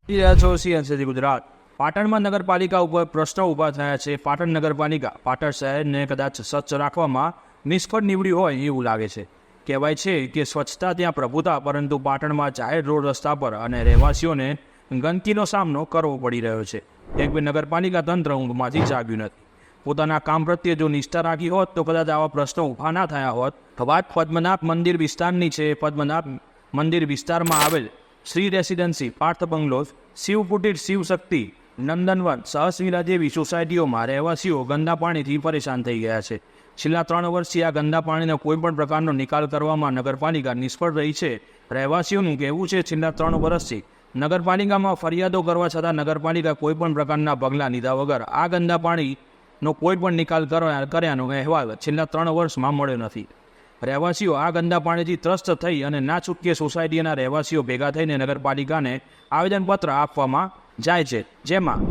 સીએનસીટી ગુજરાત પાટણમાં નગરપાલિકા ઉપર પ્રશ્નો ઊભા થયા છે. પાટણ નગરપાલિકા પાટણ શહેરને કદાચ સ્વચ્છ રાખવામાં નિષ્ફળ નીવડી હોય એવું લાગે છે. કહેવાય છે કે સ્વચ્છતા ત્યાં પ્રભુતા, પરંતુ પાટણમાં જાહેર રોડ રસ્તા પર અને રહેવાસીઓને ગંદકીનો સામનો કરવો પડી રહ્યો છે. એક બે નગરપાલિકા તંત્ર ઊંઘમાંથી જાગ્યું નથી. પોતાના કામ પ્રત્યે જો નિષ્ઠા રાખી હોત તો કદાચ આવા પ્રશ્નો ઊભા ના થયા હોત. વાત પદ્મનાભ મંદિર વિસ્તારની છે. પદ્મનાભ મંદિર વિસ્તારમાં આવેલ શ્રી રેસિડેન્સી, પાર્થ બંગલોઝ, શિવ કુટીર, શિવ શક્તિ, નંદનવન, સહસવિલા જેવી સોસાયટીઓમાં રહેવાસીઓ ગંદા પાણીથી પરેશાન થઈ ગયા છે. છેલ્લા 3 વર્ષથી આ ગંદા પાણીનો કોઈપણ પ્રકારનો નિકાલ કરવામાં નગરપાલિકા નિષ્ફળ રહી છે. રહેવાસીઓનું કહેવું છે છેલ્લા 3 વર્ષથી નગરપાલિકામાં ફરિયાદો કરવા છતાં નગરપાલિકા કોઈપણ પ્રકારના પગલાં લીધા વગર આ ગંદા પાણીનો કોઈપણ નિકાલ કર્યાનો અહેવાલ છેલ્લા 3 વર્ષમાં મળ્યો નથી. રહેવાસીઓ આ ગંદા પાણીથી ત્રસ્ત થઈ અને ના છૂટકે સોસાયટીના રહેવાસીઓ ભેગા થઈને નગરપાલિકાને આવેદનપત્ર આપવામાં જાય છે, જેમાં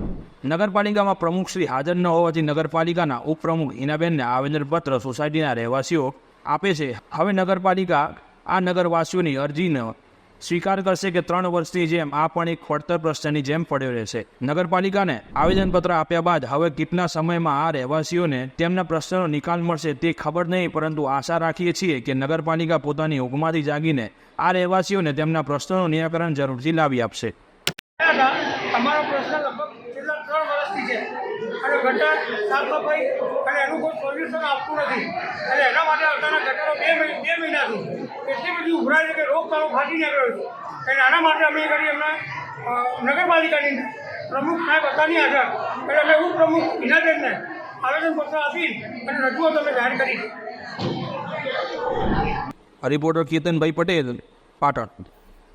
નગરપાલિકામાં પ્રમુખ શ્રી હાજર ન હોવાથી નગરપાલિકાના ઉપપ્રમુખ હિનાબેનને આવેદનપત્ર સોસાયટીના રહેવાસીઓ આપે છે. હવે નગરપાલિકા આ નગરવાસીઓની અરજીનો સ્વીકાર કરશે કે 3 વર્ષની જેમ આ પણ એક પડતર પ્રશ્નની જેમ પડ્યો રહેશે. નગરપાલિકાને આવેદનપત્ર આપ્યા બાદ હવે કેટલા સમયમાં આ રહેવાસીઓને તેમના પ્રશ્નનો નિકાલ મળશે તે ખબર નહીં, પરંતુ આશા રાખીએ છીએ કે નગરપાલિકા પોતાની ઊંઘમાંથી જાગીને આ રહેવાસીઓને તેમના પ્રશ્નોનું નિરાકરણ જરૂરથી લાવી આપશે. અમારો પ્રશ્ન લગભગ છેલ્લા 3 વર્ષથી છે અને ગટર સાફ સફાઈ અને એનું કોઈ સોલ્યુશન આપતું નથી. અને એના માટે આવતાના ગટરો 2 મહિનાથી એટલી બધી ઉભરાય છે કે રોગચાળો ફાટી નીકળ્યો છે. અને આના માટે અમે કરી એમના નગરપાલિકાની પ્રમુખ સાહેબ હતાની હાજર એટલે અમે ઉપપ્રમુખ હિનાબેનને આવેદનપત્ર આપી અને રજૂઆત અમે જાહેર કરી. રિપોર્ટર કેતનભાઈ પટેલ, પાટણ.